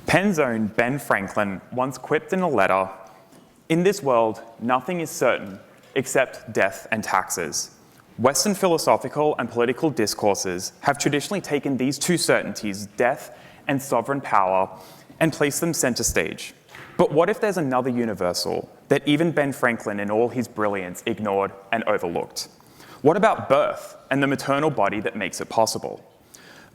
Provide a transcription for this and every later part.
Penn's own Ben Franklin once quipped in a letter, "In this world, nothing is certain except death and taxes." Western philosophical and political discourses have traditionally taken these two certainties, death and sovereign power, and placed them center stage. But what if there's another universal that even Ben Franklin in all his brilliance ignored and overlooked? What about birth and the maternal body that makes it possible?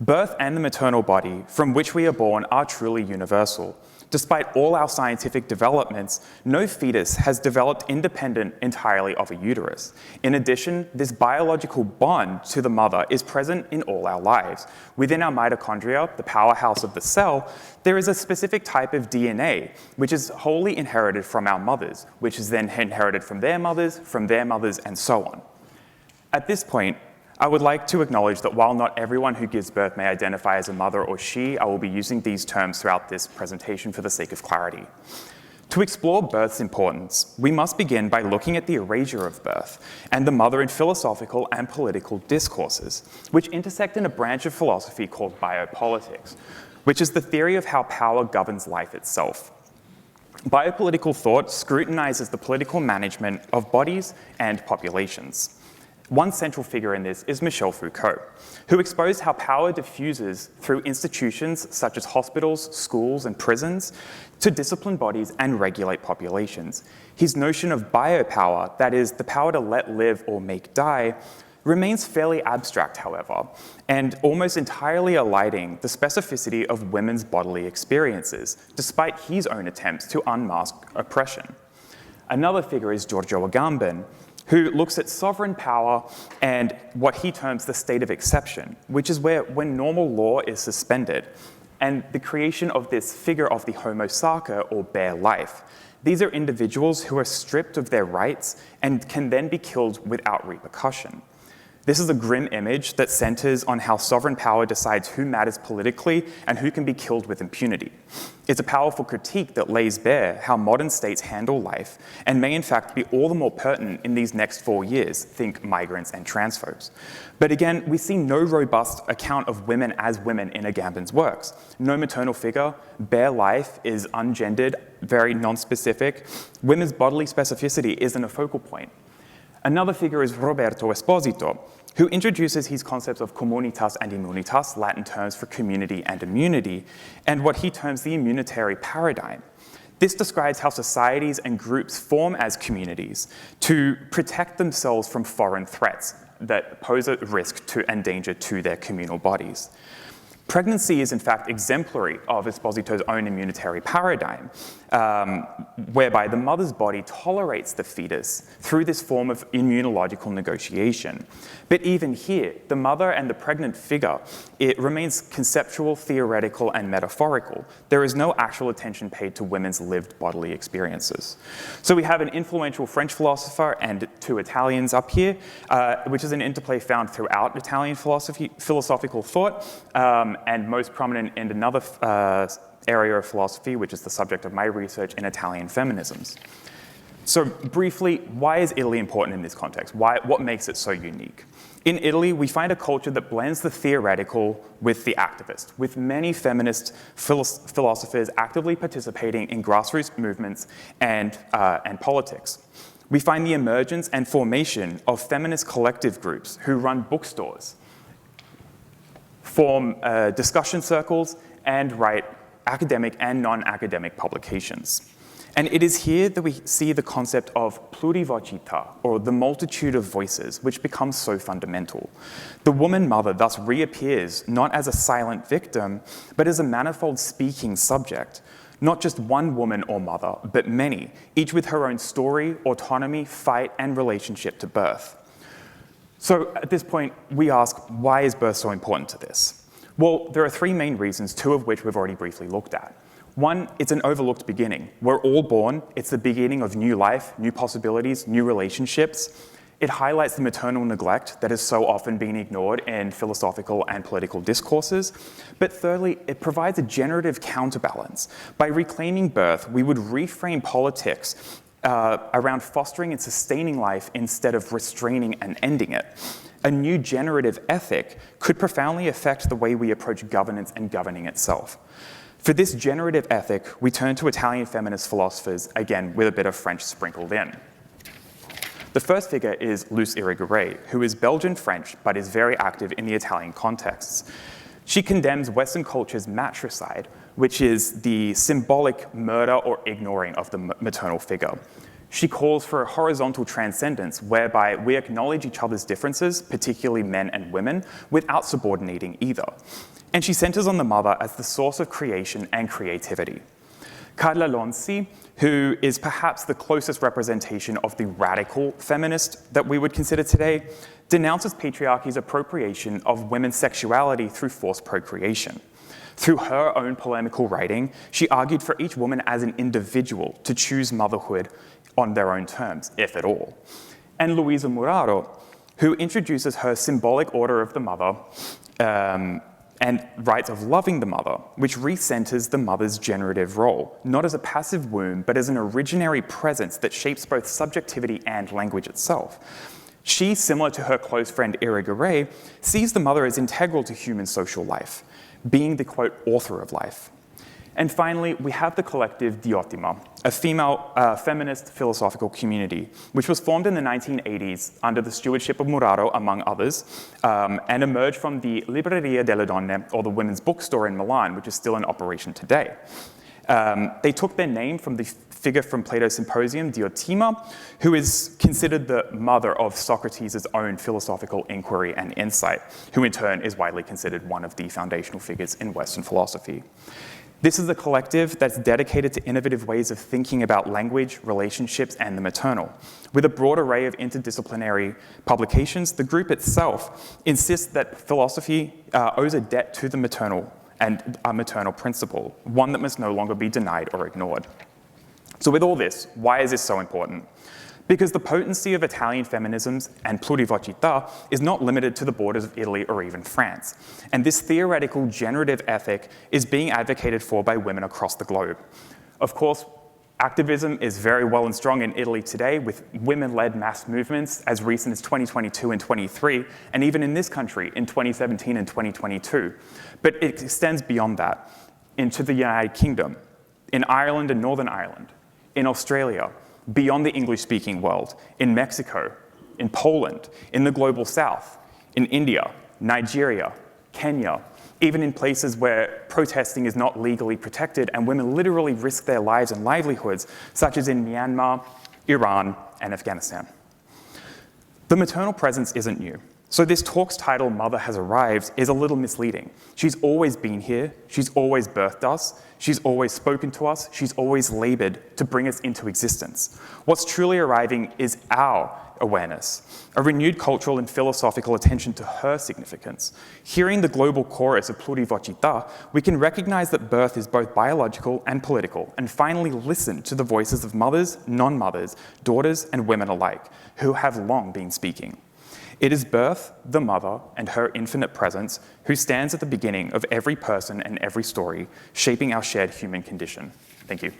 Birth and the maternal body from which we are born are truly universal. Despite all our scientific developments, no fetus has developed independent entirely of a uterus. In addition, this biological bond to the mother is present in all our lives. Within our mitochondria, the powerhouse of the cell, there is a specific type of DNA, which is wholly inherited from our mothers, which is then inherited from their mothers, and so on. At this point, I would like to acknowledge that while not everyone who gives birth may identify as a mother or she, I will be using these terms throughout this presentation for the sake of clarity. To explore birth's importance, we must begin by looking at the erasure of birth and the mother in philosophical and political discourses, which intersect in a branch of philosophy called biopolitics, which is the theory of how power governs life itself. Biopolitical thought scrutinizes the political management of bodies and populations. One central figure in this is Michel Foucault, who exposed how power diffuses through institutions such as hospitals, schools, and prisons to discipline bodies and regulate populations. His notion of biopower, that is, the power to let live or make die, remains fairly abstract, however, and almost entirely eliding the specificity of women's bodily experiences, despite his own attempts to unmask oppression. Another figure is Giorgio Agamben, who looks at sovereign power and what he terms the state of exception, which is when normal law is suspended, and the creation of this figure of the homo sacer, or bare life. These are individuals who are stripped of their rights and can then be killed without repercussion. This is a grim image that centers on how sovereign power decides who matters politically and who can be killed with impunity. It's a powerful critique that lays bare how modern states handle life and may in fact be all the more pertinent in these next 4 years, think migrants and trans folks. But again, we see no robust account of women as women in Agamben's works. No maternal figure, bare life is ungendered, very non-specific. Women's bodily specificity isn't a focal point. Another figure is Roberto Esposito, who introduces his concepts of communitas and immunitas, Latin terms for community and immunity, and what he terms the immunitary paradigm. This describes how societies and groups form as communities to protect themselves from foreign threats that pose a risk and danger to their communal bodies. Pregnancy is in fact exemplary of Esposito's own immunitary paradigm, whereby the mother's body tolerates the fetus through this form of immunological negotiation. But even here, the mother and the pregnant figure, it remains conceptual, theoretical, and metaphorical. There is no actual attention paid to women's lived bodily experiences. So we have an influential French philosopher and 2 Italians up here, which is an interplay found throughout Italian philosophical thought, and most prominent in another area of philosophy, which is the subject of my research in Italian feminisms. So briefly, why is Italy important in this context? What makes it so unique? In Italy, we find a culture that blends the theoretical with the activist, with many feminist philosophers actively participating in grassroots movements and politics. We find the emergence and formation of feminist collective groups who run bookstores, form discussion circles, and write academic and non-academic publications. And it is here that we see the concept of plurivocità, or the multitude of voices, which becomes so fundamental. The woman mother thus reappears not as a silent victim, but as a manifold speaking subject. Not just one woman or mother, but many, each with her own story, autonomy, fight, and relationship to birth. So at this point, we ask, why is birth so important to this? Well, there are 3 main reasons, 2 of which we've already briefly looked at. One, it's an overlooked beginning. We're all born. It's the beginning of new life, new possibilities, new relationships. It highlights the maternal neglect that has so often been ignored in philosophical and political discourses. But thirdly, it provides a generative counterbalance. By reclaiming birth, we would reframe politics around fostering and sustaining life instead of restraining and ending it. A new generative ethic could profoundly affect the way we approach governance and governing itself. For this generative ethic, we turn to Italian feminist philosophers, again with a bit of French sprinkled in. The first figure is Luce Irigaray, who is Belgian French but is very active in the Italian contexts. She condemns Western culture's matricide, which is the symbolic murder or ignoring of the maternal figure. She calls for a horizontal transcendence whereby we acknowledge each other's differences, particularly men and women, without subordinating either. And she centers on the mother as the source of creation and creativity. Carla Lonzi, who is perhaps the closest representation of the radical feminist that we would consider today, denounces patriarchy's appropriation of women's sexuality through forced procreation. Through her own polemical writing, she argued for each woman as an individual to choose motherhood on their own terms, if at all. And Luisa Muraro, who introduces her symbolic order of the mother and rites of loving the mother, which recenters the mother's generative role, not as a passive womb, but as an originary presence that shapes both subjectivity and language itself. She, similar to her close friend Irigaray, sees the mother as integral to human social life, being the, quote, author of life. And finally, we have the collective Diottima, a female feminist philosophical community, which was formed in the 1980s under the stewardship of Muraro, among others, and emerged from the Libreria delle Donne, or the women's bookstore in Milan, which is still in operation today. They took their name from the figure from Plato's Symposium, Diotima, who is considered the mother of Socrates' own philosophical inquiry and insight, who in turn is widely considered one of the foundational figures in Western philosophy. This is a collective that's dedicated to innovative ways of thinking about language, relationships, and the maternal. With a broad array of interdisciplinary publications, the group itself insists that philosophy owes a debt to the maternal and a maternal principle, one that must no longer be denied or ignored. So with all this, why is this so important? Because the potency of Italian feminisms and plurivocità is not limited to the borders of Italy or even France. And this theoretical generative ethic is being advocated for by women across the globe. Of course, activism is very well and strong in Italy today, with women-led mass movements as recent as 2022 and 23, and even in this country in 2017 and 2022. But it extends beyond that into the United Kingdom, in Ireland and Northern Ireland, in Australia, beyond the English-speaking world, in Mexico, in Poland, in the global south, in India, Nigeria, Kenya, even in places where protesting is not legally protected and women literally risk their lives and livelihoods, such as in Myanmar, Iran, and Afghanistan. The maternal presence isn't new. So this talk's title, Mother Has Arrived, is a little misleading. She's always been here, she's always birthed us, she's always spoken to us, she's always labored to bring us into existence. What's truly arriving is our awareness, a renewed cultural and philosophical attention to her significance. Hearing the global chorus of plurivocità, we can recognize that birth is both biological and political, and finally listen to the voices of mothers, non-mothers, daughters, and women alike, who have long been speaking. It is birth, the mother, and her infinite presence who stands at the beginning of every person and every story, shaping our shared human condition. Thank you.